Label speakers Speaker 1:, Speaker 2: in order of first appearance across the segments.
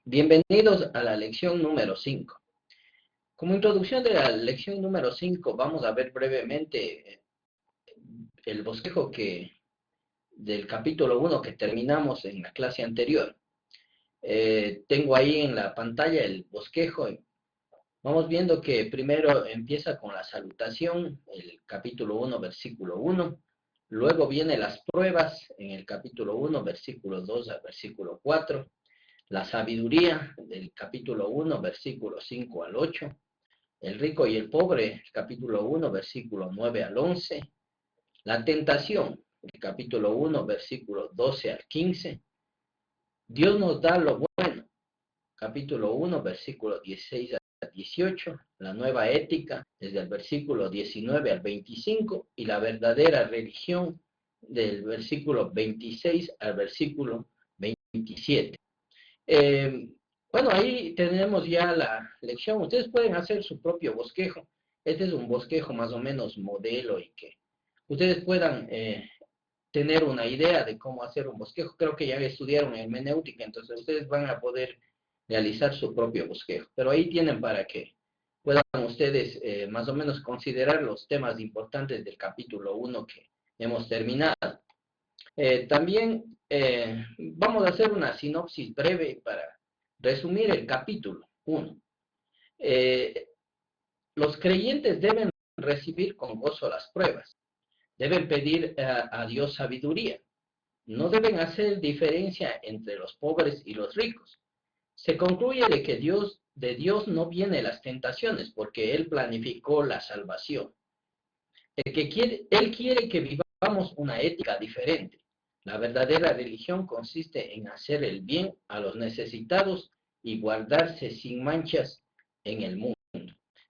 Speaker 1: Bienvenidos a la lección número 5. Como introducción de la lección número 5, vamos a ver brevemente el bosquejo del capítulo 1 que terminamos en la clase anterior. Tengo ahí en la pantalla el bosquejo. Vamos viendo que primero empieza con la salutación, el capítulo 1, versículo 1. Luego vienen las pruebas en el capítulo 1, versículo 2 al versículo 4. La sabiduría del capítulo 1, versículo 5 al 8. El rico y el pobre, capítulo 1, versículo 9 al 11. La tentación, el capítulo 1, versículo 12 al 15. Dios nos da lo bueno, capítulo 1, versículo 16 al 18. La nueva ética, desde el versículo 19 al 25. Y la verdadera religión, del versículo 26 al versículo 27. Bueno, ahí tenemos ya la lección. Ustedes pueden hacer su propio bosquejo. Este es un bosquejo más o menos modelo y que ustedes puedan tener una idea de cómo hacer un bosquejo. Creo que ya estudiaron hermenéutica, entonces ustedes van a poder realizar su propio bosquejo. Pero ahí tienen para que puedan ustedes más o menos considerar los temas importantes del capítulo 1 que hemos terminado. También vamos a hacer una sinopsis breve para resumir el capítulo 1. Los creyentes deben recibir con gozo las pruebas, deben pedir a Dios sabiduría, no deben hacer diferencia entre los pobres y los ricos. Se concluye de que de Dios no vienen las tentaciones porque Él planificó la salvación. Él quiere que vivamos una ética diferente. La verdadera religión consiste en hacer el bien a los necesitados y guardarse sin manchas en el mundo.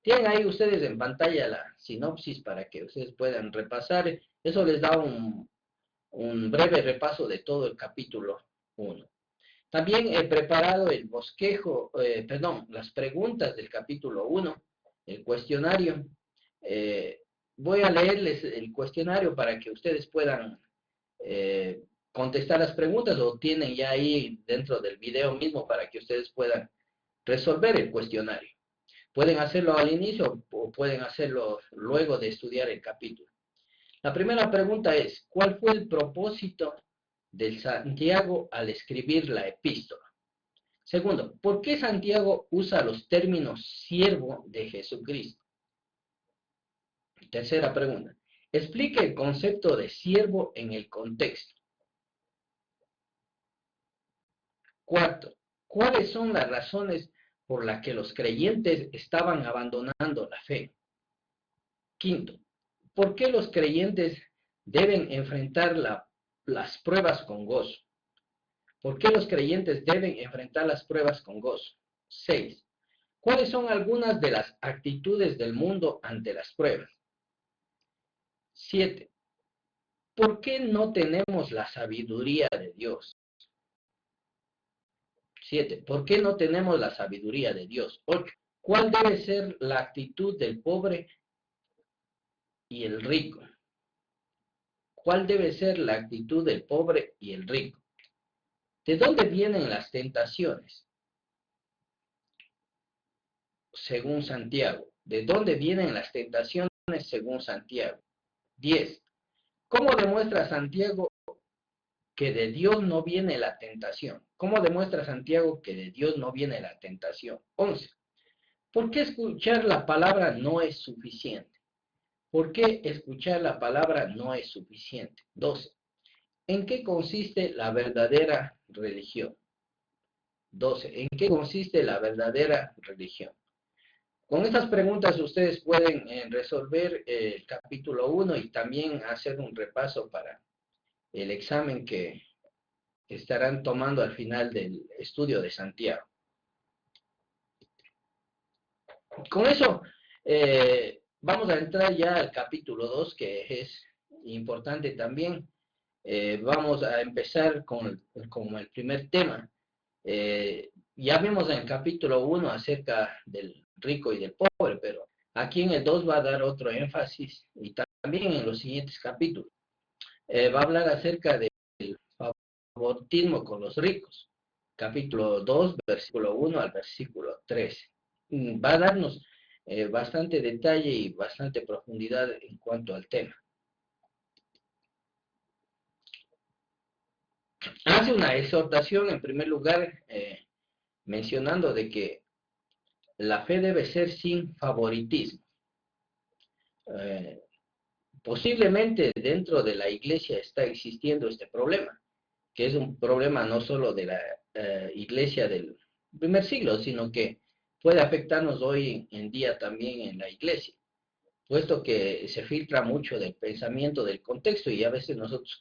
Speaker 1: Tienen ahí ustedes en pantalla la sinopsis para que ustedes puedan repasar. Eso les da un breve repaso de todo el capítulo 1. También he preparado el bosquejo, las preguntas del capítulo 1, el cuestionario. Voy a leerles el cuestionario para que ustedes puedan contestar las preguntas, o tienen ya ahí dentro del video mismo para que ustedes puedan resolver el cuestionario. Pueden hacerlo al inicio o pueden hacerlo luego de estudiar el capítulo. La primera pregunta es, ¿cuál fue el propósito de Santiago al escribir la epístola? Segundo, ¿por qué Santiago usa los términos siervo de Jesucristo? Tercera pregunta, explique el concepto de siervo en el contexto. Cuarto, ¿cuáles son las razones por las que los creyentes estaban abandonando la fe? Quinto, ¿por qué los creyentes deben enfrentar las pruebas con gozo? ¿Por qué los creyentes deben enfrentar las pruebas con gozo? 6. ¿Cuáles son algunas de las actitudes del mundo ante las pruebas? 7. ¿Por qué no tenemos la sabiduría de Dios? 7. ¿Por qué no tenemos la sabiduría de Dios? 8. ¿Cuál debe ser la actitud del pobre y el rico? ¿Cuál debe ser la actitud del pobre y el rico? ¿De dónde vienen las tentaciones? Según Santiago. ¿De dónde vienen las tentaciones según Santiago? 10. ¿Cómo demuestra Santiago que de Dios no viene la tentación? ¿Cómo demuestra Santiago que de Dios no viene la tentación? 11. ¿Por qué escuchar la palabra no es suficiente? ¿Por qué escuchar la palabra no es suficiente? 12. ¿En qué consiste la verdadera religión? 12. ¿En qué consiste la verdadera religión? Con estas preguntas ustedes pueden resolver el capítulo 1 y también hacer un repaso para el examen que estarán tomando al final del estudio de Santiago. Con eso vamos a entrar ya al capítulo 2, que es importante también. Vamos a empezar con el primer tema. Ya vimos en el capítulo 1 acerca del rico y del pobre, pero aquí en el 2 va a dar otro énfasis, y también en los siguientes capítulos. Va a hablar acerca del favoritismo con los ricos. capítulo 2, versículo 1 al versículo 13. Va a darnos bastante detalle y bastante profundidad en cuanto al tema. Hace una exhortación, en primer lugar, mencionando de que la fe debe ser sin favoritismo. Posiblemente dentro de la iglesia está existiendo este problema, que es un problema no solo de la iglesia del primer siglo, sino que puede afectarnos hoy en día también en la iglesia, puesto que se filtra mucho del pensamiento, del contexto, y a veces nosotros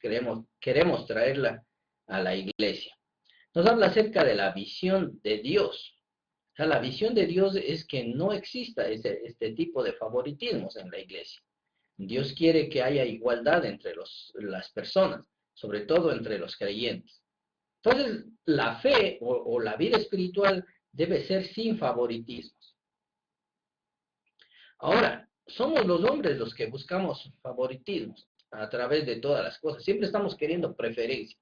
Speaker 1: queremos traerla a la iglesia. Nos habla acerca de la visión de Dios. O sea, la visión de Dios es que no exista este tipo de favoritismos en la iglesia. Dios quiere que haya igualdad entre las personas, sobre todo entre los creyentes. Entonces, la fe o la vida espiritual debe ser sin favoritismos. Ahora, somos los hombres los que buscamos favoritismos a través de todas las cosas. Siempre estamos queriendo preferencia.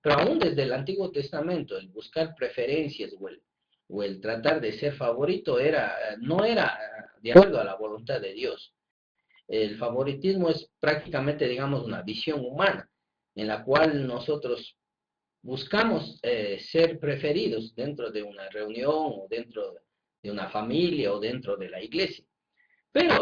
Speaker 1: Pero aún desde el Antiguo Testamento, el buscar preferencias o el tratar de ser favorito no era de acuerdo a la voluntad de Dios. El favoritismo es prácticamente, digamos, una visión humana en la cual nosotros buscamos ser preferidos dentro de una reunión o dentro de una familia o dentro de la iglesia. Pero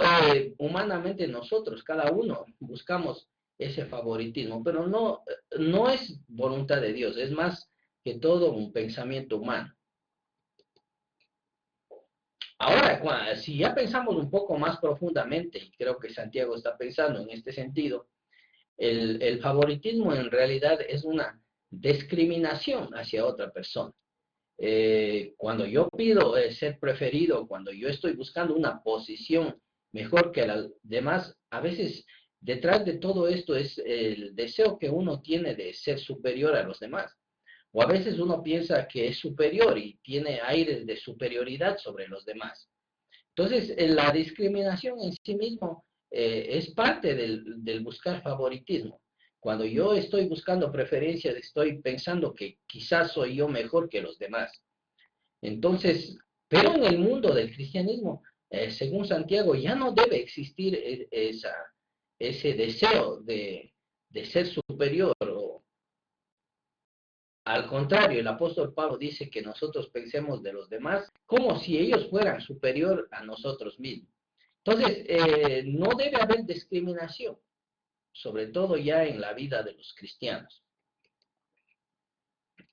Speaker 1: humanamente nosotros, cada uno, buscamos ese favoritismo, pero no es voluntad de Dios, es más que todo un pensamiento humano. Ahora, si ya pensamos un poco más profundamente, y creo que Santiago está pensando en este sentido, el favoritismo en realidad es una discriminación hacia otra persona. Cuando yo pido ser preferido, cuando yo estoy buscando una posición mejor que las demás, a veces detrás de todo esto es el deseo que uno tiene de ser superior a los demás. O a veces uno piensa que es superior y tiene aires de superioridad sobre los demás. Entonces, la discriminación en sí mismo es parte del buscar favoritismo. Cuando yo estoy buscando preferencias, estoy pensando que quizás soy yo mejor que los demás. Entonces, pero en el mundo del cristianismo, según Santiago, ya no debe existir ese deseo de ser superior. Al contrario, el apóstol Pablo dice que nosotros pensemos de los demás como si ellos fueran superior a nosotros mismos. Entonces, no debe haber discriminación, sobre todo ya en la vida de los cristianos.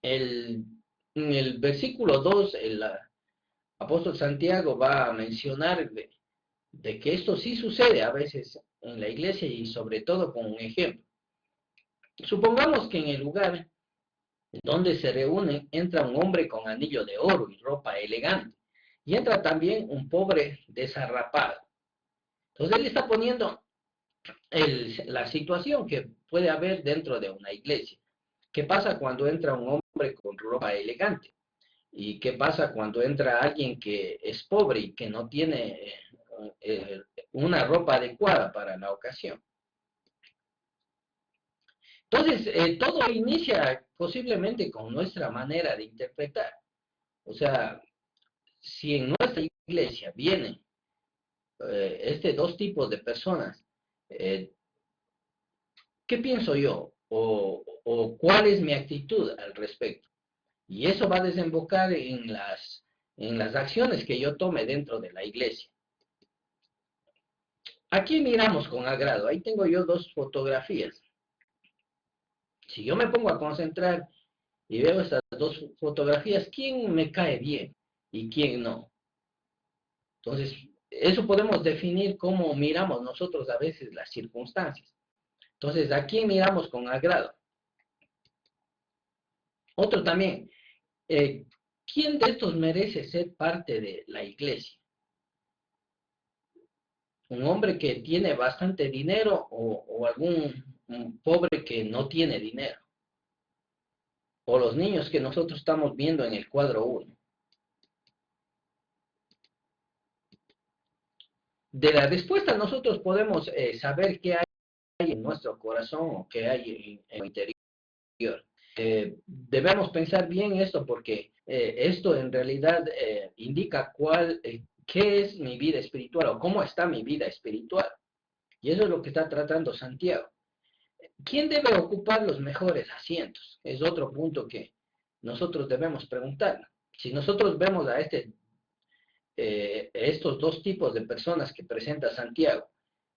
Speaker 1: En el versículo 2, el apóstol Santiago va a mencionar de que esto sí sucede a veces en la iglesia y sobre todo con un ejemplo. Supongamos que en el lugar donde se reúnen entra un hombre con anillo de oro y ropa elegante, y entra también un pobre desarrapado. Entonces él está poniendo la situación que puede haber dentro de una iglesia. ¿Qué pasa cuando entra un hombre con ropa elegante? ¿Y qué pasa cuando entra alguien que es pobre y que no tiene una ropa adecuada para la ocasión? Entonces, todo inicia posiblemente con nuestra manera de interpretar. O sea, si en nuestra iglesia vienen dos tipos de personas, eh, ¿qué pienso yo? O cuál es mi actitud al respecto. Y eso va a desembocar en las acciones que yo tome dentro de la iglesia. Aquí miramos con agrado. Ahí tengo yo dos fotografías. Si yo me pongo a concentrar y veo estas dos fotografías, ¿quién me cae bien y quién no? Entonces, eso podemos definir cómo miramos nosotros a veces las circunstancias. Entonces, ¿a quién miramos con agrado? Otro también, ¿quién de estos merece ser parte de la iglesia? ¿Un hombre que tiene bastante dinero o algún un pobre que no tiene dinero? O los niños que nosotros estamos viendo en el cuadro 1. De la respuesta nosotros podemos saber qué hay en nuestro corazón o qué hay en el interior. Debemos pensar bien esto porque esto en realidad indica qué es mi vida espiritual o cómo está mi vida espiritual. Y eso es lo que está tratando Santiago. ¿Quién debe ocupar los mejores asientos? Es otro punto que nosotros debemos preguntar. Si nosotros vemos a estos dos tipos de personas que presenta Santiago,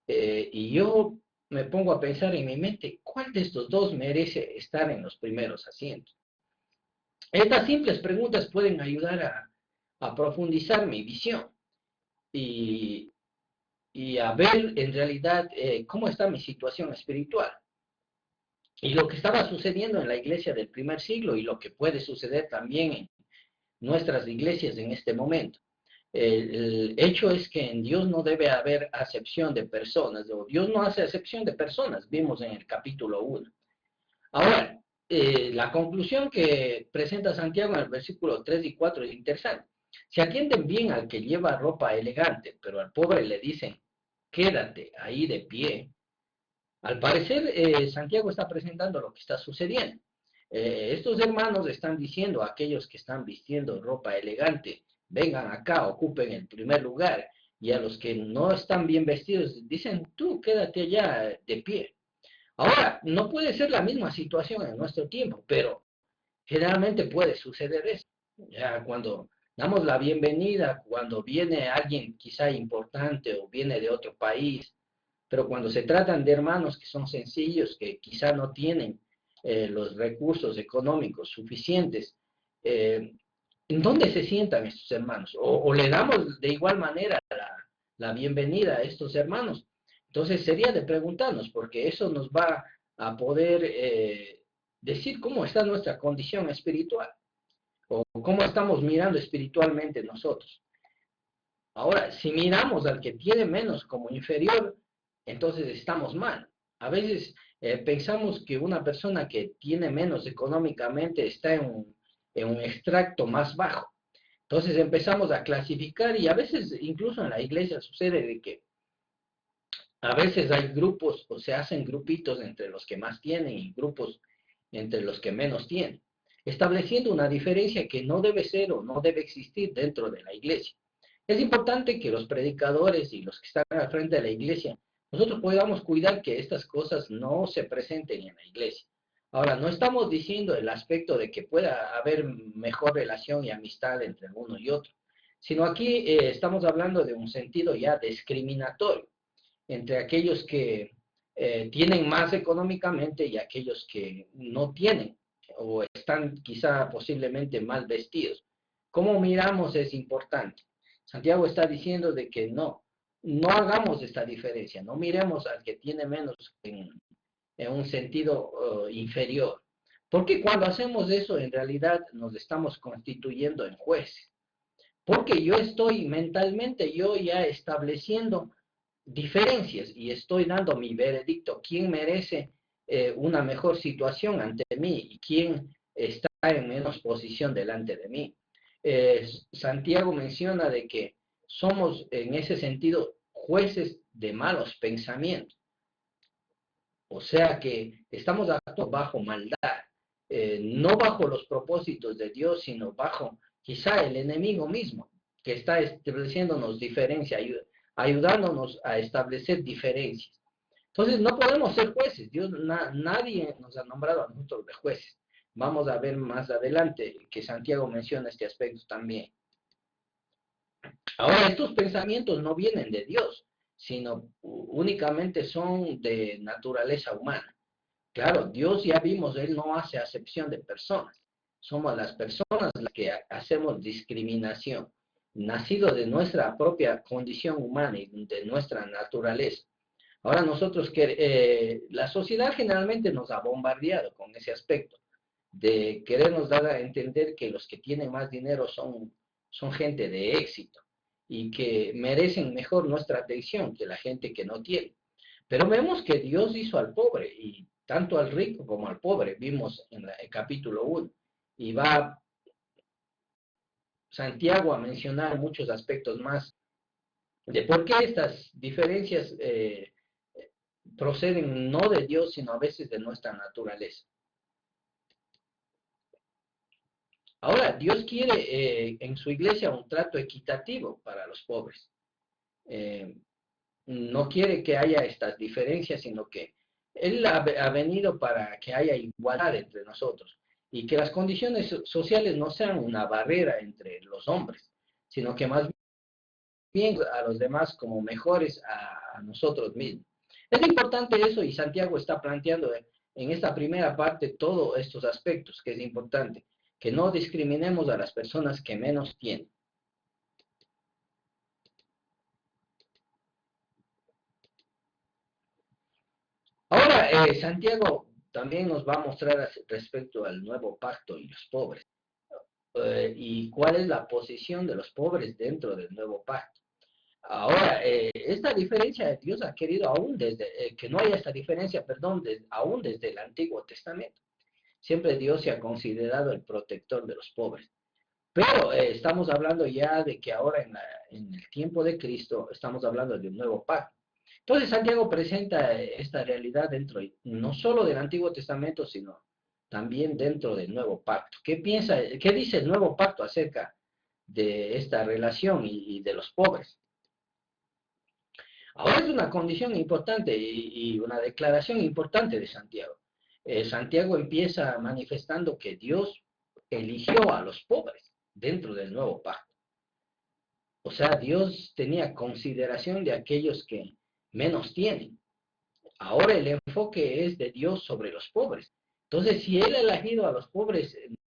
Speaker 1: y yo me pongo a pensar en mi mente, ¿cuál de estos dos merece estar en los primeros asientos? Estas simples preguntas pueden ayudar a profundizar mi visión y, y a ver en realidad cómo está mi situación espiritual. Y lo que estaba sucediendo en la iglesia del primer siglo y lo que puede suceder también en nuestras iglesias en este momento. El hecho es que en Dios no debe haber acepción de personas, o Dios no hace acepción de personas, vimos en el capítulo 1. Ahora, la conclusión que presenta Santiago en el versículo 3 y 4 es interesante. Se atienden bien al que lleva ropa elegante, pero al pobre le dicen, quédate ahí de pie. Al parecer, Santiago está presentando lo que está sucediendo. Estos hermanos están diciendo a aquellos que están vistiendo ropa elegante, vengan acá, ocupen el primer lugar, y a los que no están bien vestidos dicen, tú quédate allá de pie. Ahora, no puede ser la misma situación en nuestro tiempo, pero generalmente puede suceder eso. Ya cuando damos la bienvenida, cuando viene alguien quizá importante o viene de otro país, pero cuando se tratan de hermanos que son sencillos, que quizá no tienen los recursos económicos suficientes, eh, ¿en dónde se sientan estos hermanos? O le damos de igual manera la bienvenida a estos hermanos. Entonces sería de preguntarnos, porque eso nos va a poder decir cómo está nuestra condición espiritual o cómo estamos mirando espiritualmente nosotros. Ahora, si miramos al que tiene menos como inferior, entonces estamos mal. A veces pensamos que una persona que tiene menos económicamente está en un extracto más bajo. Entonces empezamos a clasificar y a veces incluso en la iglesia sucede de que a veces hay grupos o se hacen grupitos entre los que más tienen y grupos entre los que menos tienen, estableciendo una diferencia que no debe ser o no debe existir dentro de la iglesia. Es importante que los predicadores y los que están al frente de la iglesia, nosotros podamos cuidar que estas cosas no se presenten en la iglesia. Ahora, no estamos diciendo el aspecto de que pueda haber mejor relación y amistad entre uno y otro, sino aquí estamos hablando de un sentido ya discriminatorio entre aquellos que tienen más económicamente y aquellos que no tienen o están quizá posiblemente mal vestidos. ¿Cómo miramos es importante? Santiago está diciendo de que no hagamos esta diferencia, no miremos al que tiene menos en un sentido inferior. Porque cuando hacemos eso, en realidad nos estamos constituyendo en jueces. Porque yo estoy mentalmente, yo ya estableciendo diferencias y estoy dando mi veredicto, quién merece una mejor situación ante mí y quién está en menos posición delante de mí. Santiago menciona de que somos en ese sentido jueces de malos pensamientos, o sea que estamos actuando bajo maldad, no bajo los propósitos de Dios, sino bajo quizá el enemigo mismo, que está estableciéndonos diferencia, ayudándonos a establecer diferencias. Entonces no podemos ser jueces, nadie nos ha nombrado a nosotros de jueces. Vamos a ver más adelante que Santiago menciona este aspecto también. Ahora, estos pensamientos no vienen de Dios, sino únicamente son de naturaleza humana. Claro, Dios ya vimos, Él no hace acepción de personas. Somos las personas las que hacemos discriminación, nacido de nuestra propia condición humana y de nuestra naturaleza. Ahora nosotros, la sociedad generalmente nos ha bombardeado con ese aspecto, de querernos dar a entender que los que tienen más dinero son gente de éxito y que merecen mejor nuestra atención que la gente que no tiene. Pero vemos que Dios hizo al pobre, y tanto al rico como al pobre, vimos en el capítulo 1. Y va Santiago a mencionar muchos aspectos más de por qué estas diferencias proceden no de Dios, sino a veces de nuestra naturaleza. Ahora, Dios quiere en su iglesia un trato equitativo para los pobres. Eh, no quiere que haya estas diferencias, sino que Él ha venido para que haya igualdad entre nosotros y que las condiciones sociales no sean una barrera entre los hombres, sino que más bien a los demás como mejores a nosotros mismos. Es importante eso y Santiago está planteando en esta primera parte todos estos aspectos que es importante, que no discriminemos a las personas que menos tienen. Ahora, Santiago también nos va a mostrar respecto al nuevo pacto y los pobres, y cuál es la posición de los pobres dentro del nuevo pacto. Ahora, esta diferencia Dios ha querido aún desde, que no haya esta diferencia, perdón, aún desde el Antiguo Testamento. Siempre Dios se ha considerado el protector de los pobres. Pero estamos hablando ya de que ahora en el tiempo de Cristo estamos hablando de un nuevo pacto. Entonces Santiago presenta esta realidad dentro, no solo del Antiguo Testamento, sino también dentro del nuevo pacto. ¿Qué dice el nuevo pacto acerca de esta relación y de los pobres? Ahora es una condición importante y una declaración importante de Santiago. Santiago empieza manifestando que Dios eligió a los pobres dentro del nuevo pacto. O sea, Dios tenía consideración de aquellos que menos tienen. Ahora el enfoque es de Dios sobre los pobres. Entonces, si Él ha elegido a los pobres,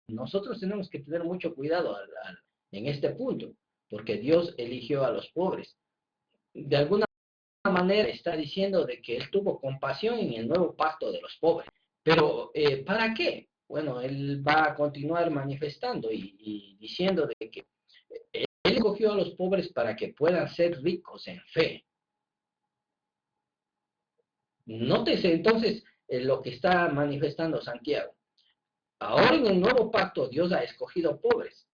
Speaker 1: nosotros tenemos que tener mucho cuidado en este punto, porque Dios eligió a los pobres. De alguna manera está diciendo de que Él tuvo compasión en el nuevo pacto de los pobres. Pero, ¿para qué? Bueno, Él va a continuar manifestando y diciendo de que Él escogió a los pobres para que puedan ser ricos en fe. Nótese entonces lo que está manifestando Santiago. Ahora en el nuevo pacto Dios ha escogido pobres.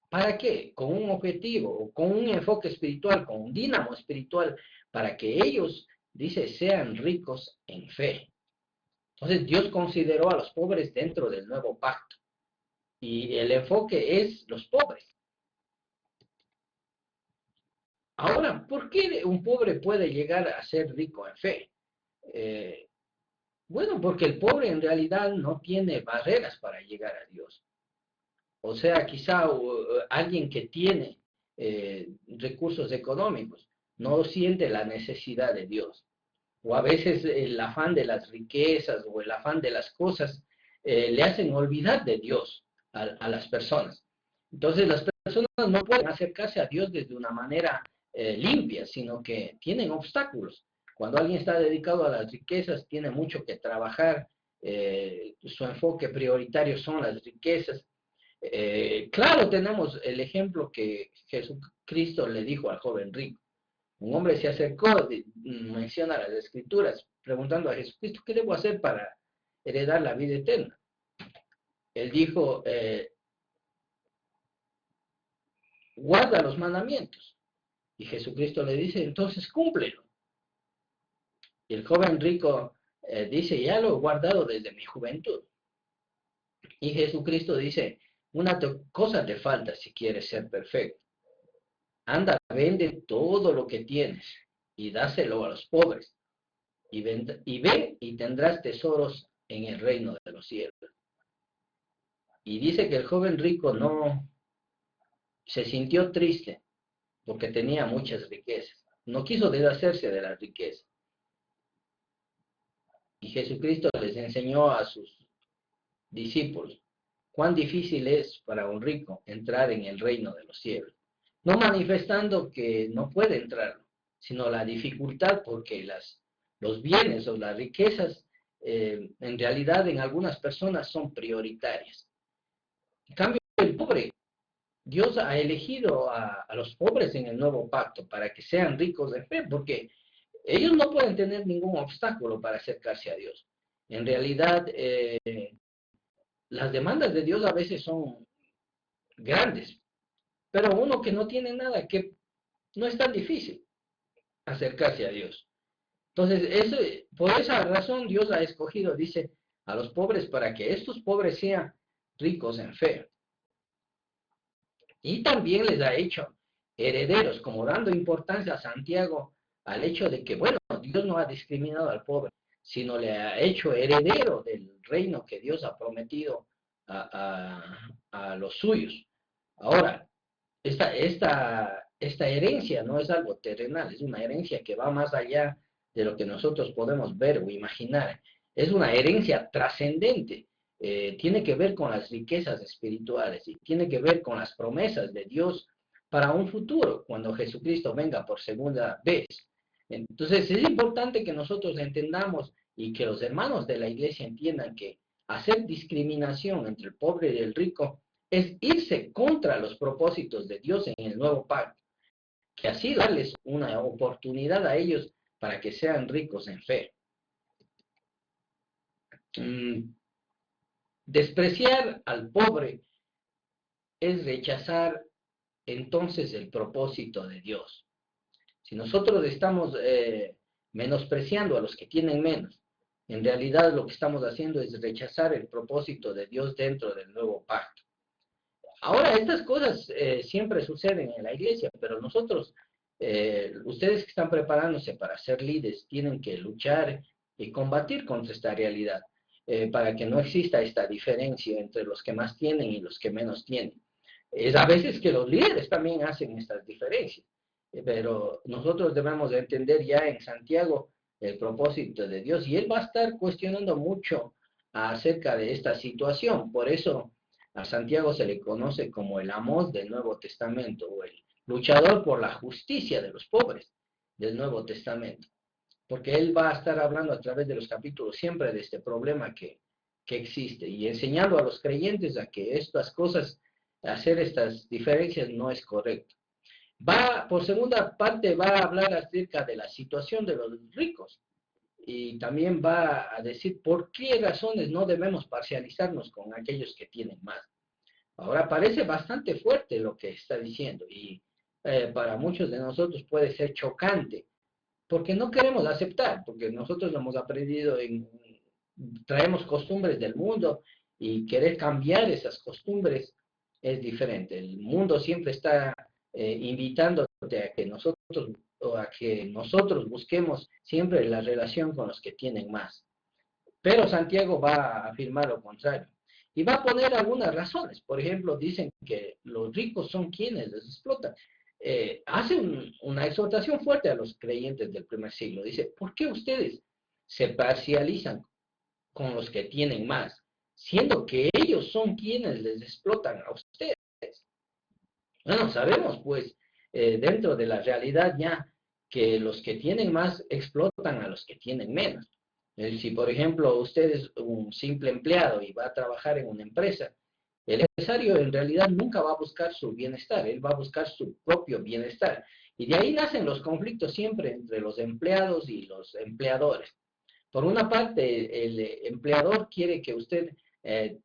Speaker 1: ¿Para qué? Con un objetivo, con un enfoque espiritual, con un dínamo espiritual, para que ellos, dice, sean ricos en fe. Entonces Dios consideró a los pobres dentro del nuevo pacto. Y el enfoque es los pobres. Ahora, ¿por qué un pobre puede llegar a ser rico en fe? Eh, bueno, porque el pobre en realidad no tiene barreras para llegar a Dios. O sea, quizá alguien que tiene recursos económicos no siente la necesidad de Dios. O a veces el afán de las riquezas o el afán de las cosas le hacen olvidar de Dios a las personas. Entonces las personas no pueden acercarse a Dios desde una manera limpia, sino que tienen obstáculos. Cuando alguien está dedicado a las riquezas, tiene mucho que trabajar, su enfoque prioritario son las riquezas. Claro, tenemos el ejemplo que Jesucristo le dijo al joven rico. Un hombre se acercó, menciona las escrituras, preguntando a Jesucristo, ¿qué debo hacer para heredar la vida eterna? Él dijo, guarda los mandamientos. Y Jesucristo le dice, entonces cúmplelo. Y el joven rico dice, ya lo he guardado desde mi juventud. Y Jesucristo dice, una cosa te falta si quieres ser perfecto. Anda, vende todo lo que tienes y dáselo a los pobres. Y ve y tendrás tesoros en el reino de los cielos. Y dice que el joven rico no se sintió triste porque tenía muchas riquezas. No quiso deshacerse de la riqueza. Y Jesucristo les enseñó a sus discípulos cuán difícil es para un rico entrar en el reino de los cielos. No manifestando que no puede entrar, sino la dificultad porque los bienes o las riquezas en realidad en algunas personas son prioritarias. En cambio, el pobre, Dios ha elegido a los pobres en el nuevo pacto para que sean ricos de fe, porque ellos no pueden tener ningún obstáculo para acercarse a Dios. En realidad, las demandas de Dios a veces son grandes, pero uno que no tiene nada, que no es tan difícil acercarse a Dios. Entonces, por esa razón Dios ha escogido, dice, a los pobres para que estos pobres sean ricos en fe. Y también les ha hecho herederos, como dando importancia a Santiago al hecho de que, bueno, Dios no ha discriminado al pobre, sino le ha hecho heredero del reino que Dios ha prometido a los suyos. Ahora, esta herencia no es algo terrenal, es una herencia que va más allá de lo que nosotros podemos ver o imaginar. Es una herencia trascendente. Tiene que ver con las riquezas espirituales y tiene que ver con las promesas de Dios para un futuro, cuando Jesucristo venga por segunda vez. Entonces es importante que nosotros entendamos y que los hermanos de la iglesia entiendan que hacer discriminación entre el pobre y el rico es irse contra los propósitos de Dios en el nuevo pacto, que así darles una oportunidad a ellos para que sean ricos en fe. Despreciar al pobre es rechazar entonces el propósito de Dios. Si nosotros estamos menospreciando a los que tienen menos, en realidad lo que estamos haciendo es rechazar el propósito de Dios dentro del nuevo pacto. Ahora, estas cosas siempre suceden en la iglesia, pero nosotros, ustedes que están preparándose para ser líderes, tienen que luchar y combatir contra esta realidad, para que no exista esta diferencia entre los que más tienen y los que menos tienen. Es a veces que los líderes también hacen estas diferencias, pero nosotros debemos de entender ya en Santiago el propósito de Dios, y Él va a estar cuestionando mucho acerca de esta situación. Por eso a Santiago se le conoce como el Amós del Nuevo Testamento, o el luchador por la justicia de los pobres del Nuevo Testamento, porque él va a estar hablando a través de los capítulos siempre de este problema que existe, y enseñando a los creyentes a que estas cosas, hacer estas diferencias no es correcto. Por segunda parte, va a hablar acerca de la situación de los ricos, y también va a decir por qué razones no debemos parcializarnos con aquellos que tienen más. Ahora parece bastante fuerte lo que está diciendo, y para muchos de nosotros puede ser chocante, porque no queremos aceptar, porque nosotros lo hemos aprendido, traemos costumbres del mundo, y querer cambiar esas costumbres es diferente. El mundo siempre está invitándote a que nosotros busquemos siempre la relación con los que tienen más. Pero Santiago va a afirmar lo contrario. Y va a poner algunas razones. Por ejemplo, dicen que los ricos son quienes les explotan. Hace una exhortación fuerte a los creyentes del primer siglo. Dice, ¿por qué ustedes se parcializan con los que tienen más, siendo que ellos son quienes les explotan a ustedes? Bueno, sabemos pues dentro de la realidad ya que los que tienen más explotan a los que tienen menos. Si por ejemplo usted es un simple empleado y va a trabajar en una empresa, el empresario en realidad nunca va a buscar su bienestar, él va a buscar su propio bienestar. Y de ahí nacen los conflictos siempre entre los empleados y los empleadores. Por una parte, el empleador quiere que usted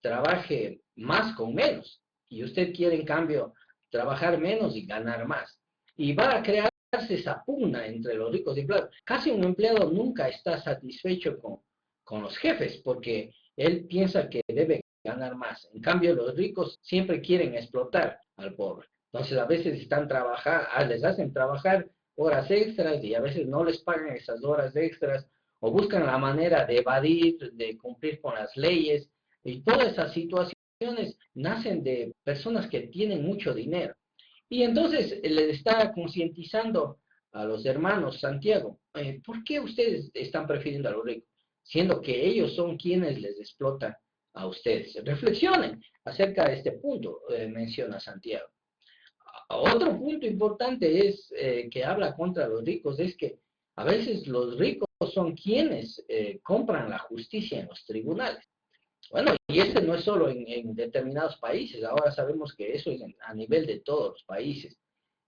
Speaker 1: trabaje más con menos, y usted quiere en cambio trabajar menos y ganar más. Y va a crearse esa pugna entre los ricos y empleados. Casi un empleado nunca está satisfecho con los jefes, porque él piensa que debe ganar más. En cambio, los ricos siempre quieren explotar al pobre. Entonces, a veces están trabajando, les hacen trabajar horas extras, y a veces no les pagan esas horas extras, o buscan la manera de evadir, de cumplir con las leyes, y todas esas situaciones nacen de personas que tienen mucho dinero. Y entonces les está concientizando a los hermanos Santiago, ¿por qué ustedes están prefiriendo a los ricos? Siendo que ellos son quienes les explotan a ustedes. Reflexionen acerca de este punto, menciona Santiago. Otro punto importante es que habla contra los ricos, es que a veces los ricos son quienes compran la justicia en los tribunales. Bueno, y este no es solo en determinados países, ahora sabemos que eso es a nivel de todos los países.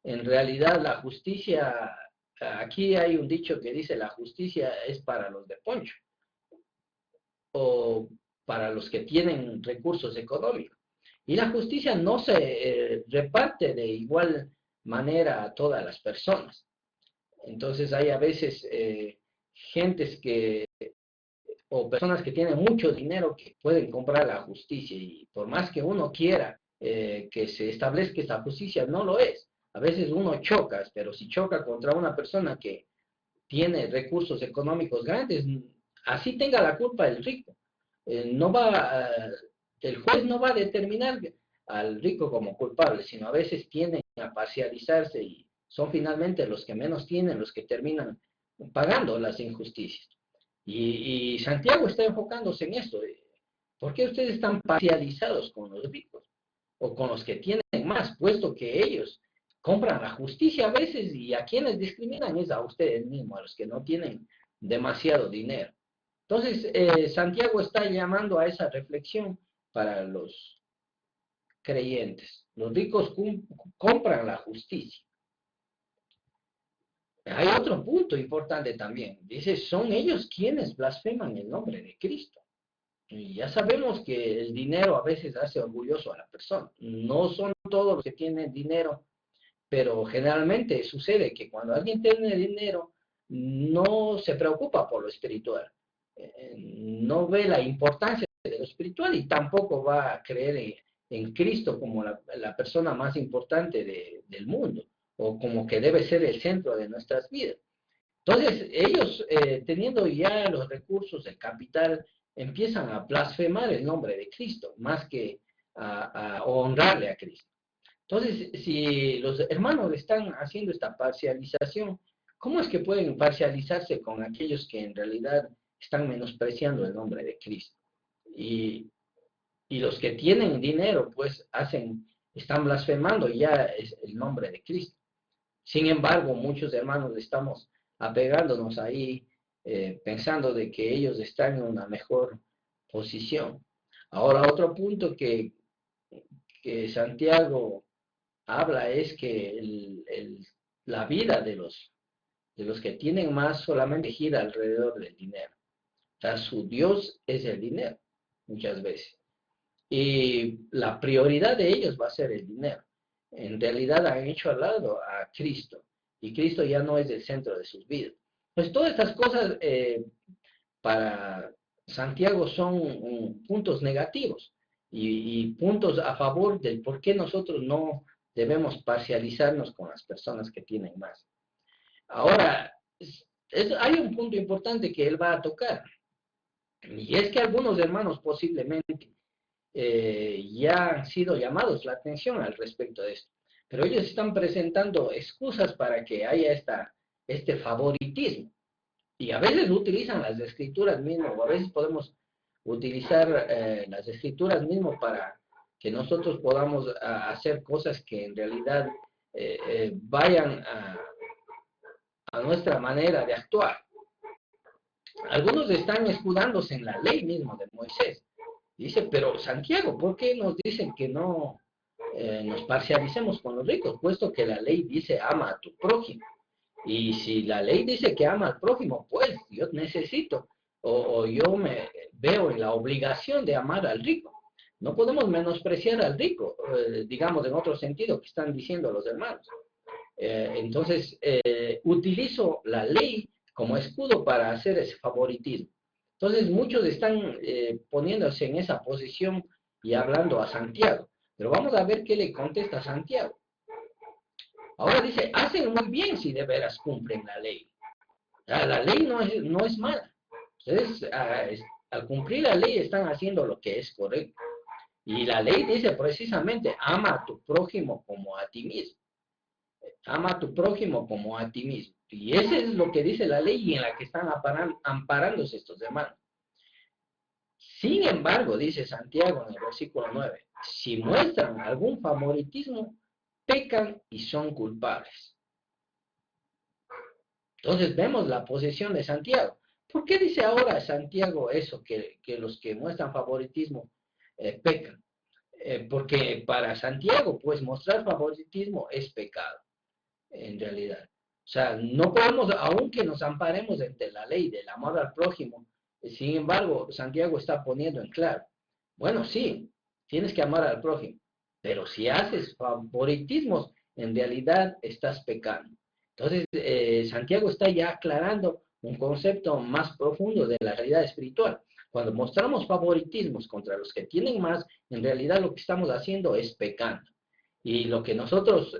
Speaker 1: En realidad la justicia, aquí hay un dicho que dice la justicia es para los de poncho, o para los que tienen recursos económicos. Y la justicia no se reparte de igual manera a todas las personas. Entonces hay a veces gentes o personas que tienen mucho dinero que pueden comprar la justicia, y por más que uno quiera que se establezca esta justicia, no lo es. A veces uno choca, pero si choca contra una persona que tiene recursos económicos grandes, así tenga la culpa el rico. No va, el juez no va a determinar al rico como culpable, sino a veces tienden a parcializarse y son finalmente los que menos tienen los que terminan pagando las injusticias. Y Santiago está enfocándose en esto. ¿Por qué ustedes están parcializados con los ricos o con los que tienen más, puesto que ellos compran la justicia a veces y a quienes discriminan es a ustedes mismos, a los que no tienen demasiado dinero? Entonces, Santiago está llamando a esa reflexión para los creyentes. Los ricos compran la justicia. Hay otro punto importante también. Dice, son ellos quienes blasfeman el nombre de Cristo. Y ya sabemos que el dinero a veces hace orgulloso a la persona. No son todos los que tienen dinero, pero generalmente sucede que cuando alguien tiene dinero, no se preocupa por lo espiritual. No ve la importancia de lo espiritual y tampoco va a creer en Cristo como la persona más importante del mundo o como que debe ser el centro de nuestras vidas. Entonces, ellos, teniendo ya los recursos, el capital, empiezan a blasfemar el nombre de Cristo, más que a honrarle a Cristo. Entonces, si los hermanos están haciendo esta parcialización, ¿cómo es que pueden parcializarse con aquellos que en realidad están menospreciando el nombre de Cristo? Y los que tienen dinero, pues están blasfemando ya el nombre de Cristo. Sin embargo, muchos hermanos estamos apegándonos ahí, pensando de que ellos están en una mejor posición. Ahora, otro punto que Santiago habla es que la vida de los que tienen más solamente gira alrededor del dinero. O sea, su Dios es el dinero, muchas veces. Y la prioridad de ellos va a ser el dinero. En realidad han hecho al lado a Cristo. Y Cristo ya no es el centro de sus vidas. Pues todas estas cosas para Santiago son puntos negativos y puntos a favor del por qué nosotros no debemos parcializarnos con las personas que tienen más. Ahora, hay un punto importante que él va a tocar, y es que algunos hermanos posiblemente ya han sido llamados la atención al respecto de esto, pero ellos están presentando excusas para que haya este favoritismo, y a veces utilizan las escrituras mismas, o a veces podemos utilizar las escrituras mismas para que nosotros podamos hacer cosas que en realidad vayan a nuestra manera de actuar. Algunos están escudándose en la ley misma de Moisés. Dice, pero Santiago, ¿por qué nos dicen que no nos parcialicemos con los ricos? Puesto que la ley dice, ama a tu prójimo. Y si la ley dice que ama al prójimo, pues yo necesito, o yo me veo en la obligación de amar al rico. No podemos menospreciar al rico, digamos en otro sentido que están diciendo los hermanos. Entonces, utilizo la ley como escudo para hacer ese favoritismo. Entonces, muchos están poniéndose en esa posición y hablando a Santiago. Pero vamos a ver qué le contesta Santiago. Ahora dice, hacen muy bien si de veras cumplen la ley. La ley no es mala. Ustedes, al cumplir la ley, están haciendo lo que es correcto. Y la ley dice precisamente, ama a tu prójimo como a ti mismo. Ama a tu prójimo como a ti mismo. Y eso es lo que dice la ley y en la que están amparándose estos hermanos. Sin embargo, dice Santiago en el versículo 9, si muestran algún favoritismo, pecan y son culpables. Entonces vemos la posición de Santiago. ¿Por qué dice ahora Santiago eso, que los que muestran favoritismo pecan? Porque para Santiago, pues mostrar favoritismo es pecado, en realidad. O sea, no podemos, aunque nos amparemos entre la ley del amor al prójimo, sin embargo, Santiago está poniendo en claro, bueno, sí, tienes que amar al prójimo, pero si haces favoritismos, en realidad estás pecando. Entonces, Santiago está ya aclarando un concepto más profundo de la realidad espiritual. Cuando mostramos favoritismos contra los que tienen más, en realidad lo que estamos haciendo es pecando. Y lo que nosotros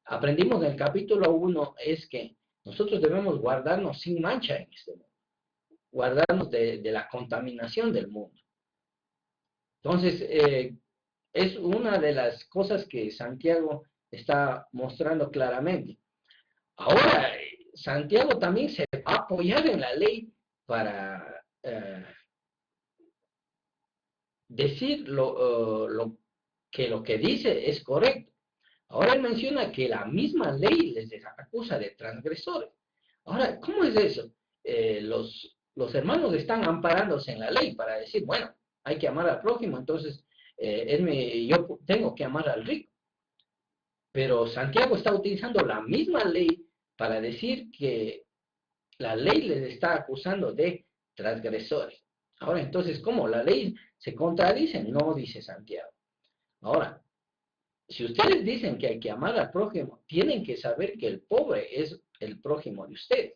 Speaker 1: aprendimos en el capítulo 1 es que nosotros debemos guardarnos sin mancha en este mundo, guardarnos de la contaminación del mundo. Entonces, es una de las cosas que Santiago está mostrando claramente. Ahora, Santiago también se va a apoyar en la ley para decir lo que dice es correcto. Ahora él menciona que la misma ley les acusa de transgresores. Ahora, ¿cómo es eso? Los hermanos están amparándose en la ley para decir, bueno, hay que amar al prójimo, entonces yo tengo que amar al rico. Pero Santiago está utilizando la misma ley para decir que la ley les está acusando de transgresores. Ahora, entonces, ¿cómo? ¿La ley se contradice? No, dice Santiago. Ahora, si ustedes dicen que hay que amar al prójimo, tienen que saber que el pobre es el prójimo de ustedes.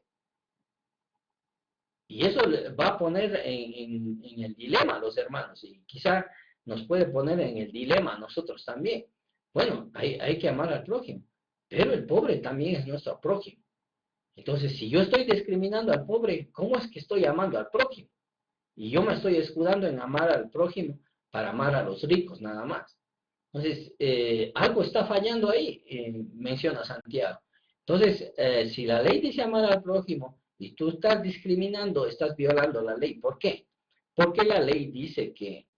Speaker 1: Y eso va a poner en el dilema a los hermanos, y quizá nos puede poner en el dilema a nosotros también. Bueno, hay que amar al prójimo, pero el pobre también es nuestro prójimo. Entonces, si yo estoy discriminando al pobre, ¿cómo es que estoy amando al prójimo? Y yo me estoy escudando en amar al prójimo para amar a los ricos nada más. Entonces, algo está fallando ahí, menciona Santiago. Entonces, si la ley dice amar al prójimo y tú estás discriminando, estás violando la ley. ¿Por qué? Porque la ley dice que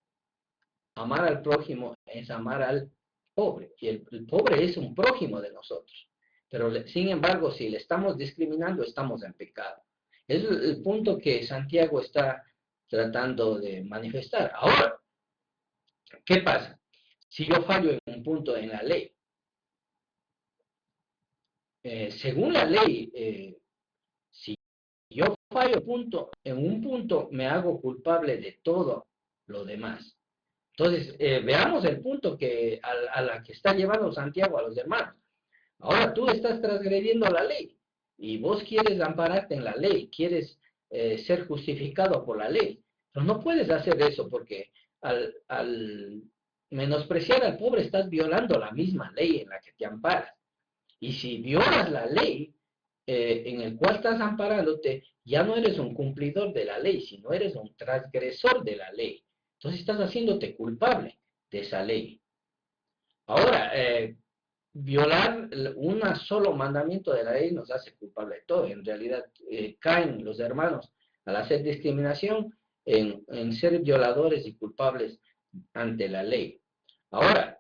Speaker 1: amar al prójimo es amar al pobre. Y el pobre es un prójimo de nosotros. Pero, sin embargo, si le estamos discriminando, estamos en pecado. Es el punto que Santiago está tratando de manifestar. Ahora, ¿qué pasa? Si yo fallo en un punto en la ley, según la ley, si yo fallo en un punto, me hago culpable de todo lo demás. Entonces, veamos el punto a la que está llevando Santiago a los hermanos. Ahora tú estás transgrediendo la ley y vos quieres ampararte en la ley, quieres ser justificado por la ley. Pero no puedes hacer eso porque al menospreciar al pobre estás violando la misma ley en la que te amparas. Y si violas la ley en el cual estás amparándote, ya no eres un cumplidor de la ley, sino eres un transgresor de la ley. Entonces estás haciéndote culpable de esa ley. Ahora, violar un solo mandamiento de la ley nos hace culpable de todo. En realidad, caen los hermanos al hacer discriminación en ser violadores y culpables ante la ley. Ahora,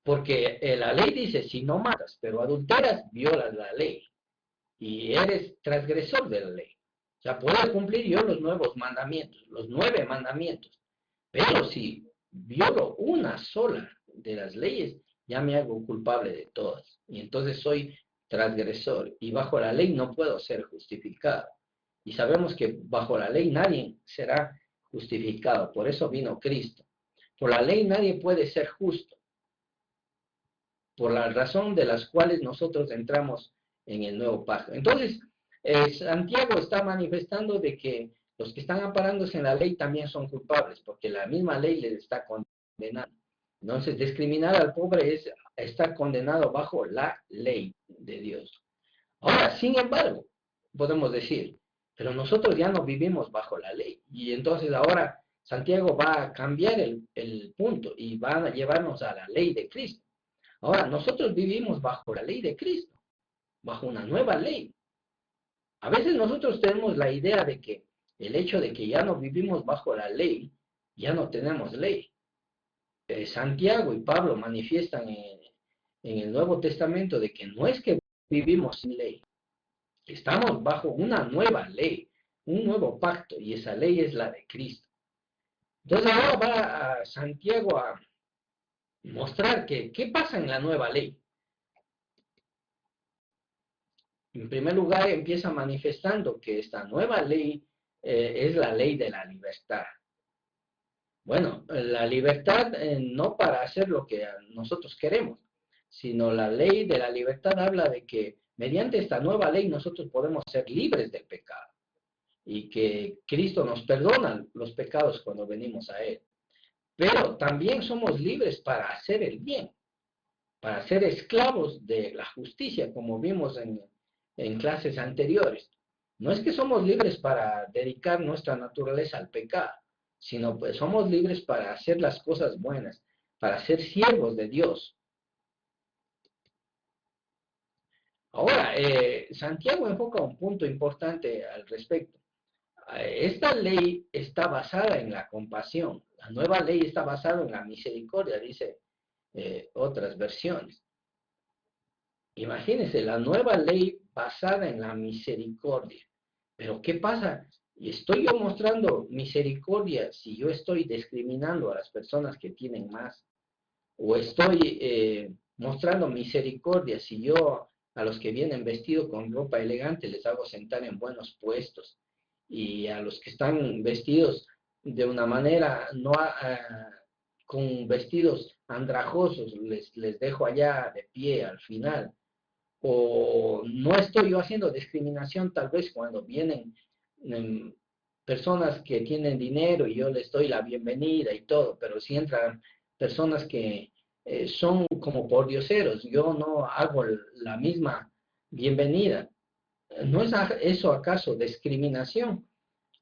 Speaker 1: porque la ley dice, si no matas, pero adulteras, violas la ley y eres transgresor de la ley. O sea, puedo cumplir yo los nuevos mandamientos, los 9 mandamientos, pero si violo una sola de las leyes, ya me hago culpable de todas. Y entonces soy transgresor y bajo la ley no puedo ser justificado. Y sabemos que bajo la ley nadie será justificado. Por eso vino Cristo. Por la ley nadie puede ser justo. Por la razón de las cuales nosotros entramos en el nuevo pacto. Entonces, Santiago está manifestando de que los que están amparándose en la ley también son culpables, porque la misma ley les está condenando. Entonces, discriminar al pobre es estar condenado bajo la ley de Dios. Ahora, sin embargo, podemos decir, pero nosotros ya no vivimos bajo la ley. Y entonces ahora Santiago va a cambiar el punto y va a llevarnos a la ley de Cristo. Ahora, nosotros vivimos bajo la ley de Cristo, bajo una nueva ley. A veces nosotros tenemos la idea de que el hecho de que ya no vivimos bajo la ley, ya no tenemos ley. Santiago y Pablo manifiestan en el Nuevo Testamento de que no es que vivimos sin ley, estamos bajo una nueva ley, un nuevo pacto, y esa ley es la de Cristo. Entonces ahora va a Santiago a mostrar que qué pasa en la nueva ley. En primer lugar, empieza manifestando que esta nueva ley es la ley de la libertad. Bueno, la libertad no para hacer lo que nosotros queremos, sino la ley de la libertad habla de que mediante esta nueva ley nosotros podemos ser libres del pecado. y que Cristo nos perdona los pecados cuando venimos a Él. Pero también somos libres para hacer el bien, para ser esclavos de la justicia, como vimos en clases anteriores. No es que somos libres para dedicar nuestra naturaleza al pecado, sino pues somos libres para hacer las cosas buenas, para ser siervos de Dios. Ahora, Santiago enfoca un punto importante al respecto. Esta ley está basada en la compasión. La nueva ley está basada en la misericordia, dice otras versiones. Imagínense, la nueva ley basada en la misericordia. Pero ¿qué pasa? ¿Estoy yo mostrando misericordia si yo estoy discriminando a las personas que tienen más? ¿O estoy mostrando misericordia si yo a los que vienen vestidos con ropa elegante les hago sentar en buenos puestos? Y a los que están vestidos de una manera no con vestidos andrajosos les dejo allá de pie al final. O no estoy yo haciendo discriminación tal vez cuando vienen personas que tienen dinero y yo les doy la bienvenida y todo, pero si entran personas que son como pordioseros, yo no hago la misma bienvenida. ¿No es eso acaso discriminación?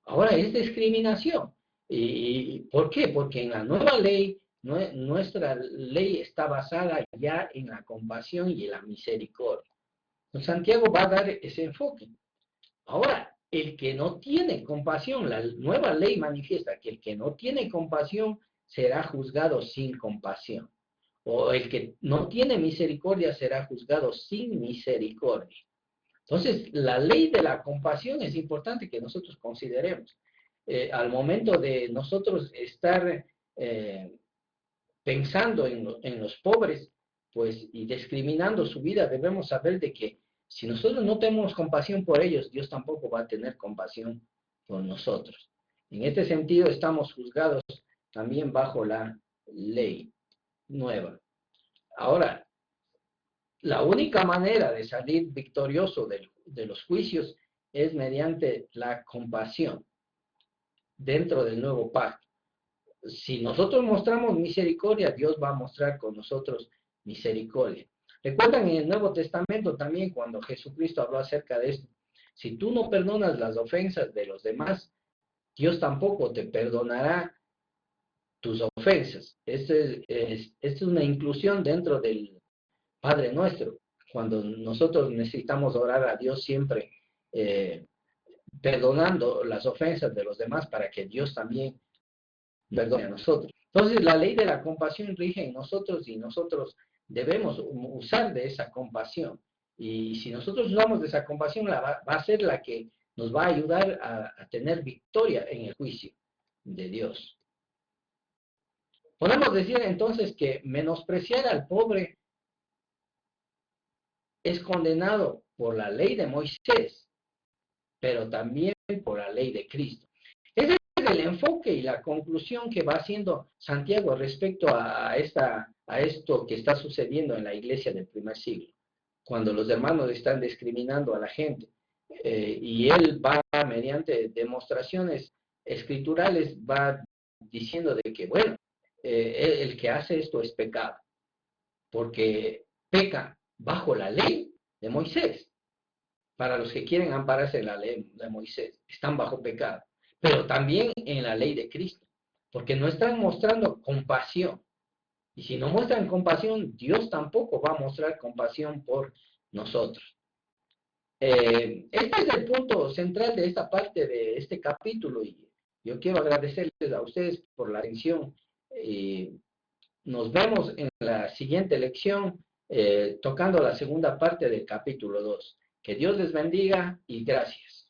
Speaker 1: Ahora es discriminación. ¿Y por qué? Porque en la nueva ley, nuestra ley está basada ya en la compasión y en la misericordia. Santiago va a dar ese enfoque. Ahora, el que no tiene compasión, la nueva ley manifiesta que el que no tiene compasión será juzgado sin compasión. O el que no tiene misericordia será juzgado sin misericordia. Entonces, la ley de la compasión es importante que nosotros consideremos. Al momento de nosotros estar pensando en los pobres, pues, y discriminando su vida, debemos saber de que si nosotros no tenemos compasión por ellos, Dios tampoco va a tener compasión por nosotros. En este sentido, estamos juzgados también bajo la ley nueva. Ahora, la única manera de salir victorioso de los juicios es mediante la compasión dentro del nuevo pacto. Si nosotros mostramos misericordia, Dios va a mostrar con nosotros misericordia. Recuerdan en el Nuevo Testamento también cuando Jesucristo habló acerca de esto. Si tú no perdonas las ofensas de los demás, Dios tampoco te perdonará tus ofensas. Esta es una inclusión dentro del Padre Nuestro. Cuando nosotros necesitamos orar a Dios siempre perdonando las ofensas de los demás para que Dios también perdone a nosotros. Entonces, la ley de la compasión rige en nosotros y nosotros debemos usar de esa compasión. Y si nosotros usamos de esa compasión, va a ser la que nos va a ayudar a tener victoria en el juicio de Dios. Podemos decir entonces que menospreciar al pobre es condenado por la ley de Moisés, pero también por la ley de Cristo. Ese es el enfoque y la conclusión que va haciendo Santiago respecto a esto que está sucediendo en la iglesia del primer siglo, cuando los hermanos están discriminando a la gente. Y él va, mediante demostraciones escriturales, va diciendo de que, bueno, el que hace esto es pecado, porque peca bajo la ley de Moisés. Para los que quieren ampararse en la ley de Moisés, están bajo pecado, pero también en la ley de Cristo, porque no están mostrando compasión. Y si no muestran compasión, Dios tampoco va a mostrar compasión por nosotros. Este es el punto central de esta parte de este capítulo y yo quiero agradecerles a ustedes por la atención. Nos vemos en la siguiente lección tocando la segunda parte del capítulo 2. Que Dios les bendiga y gracias.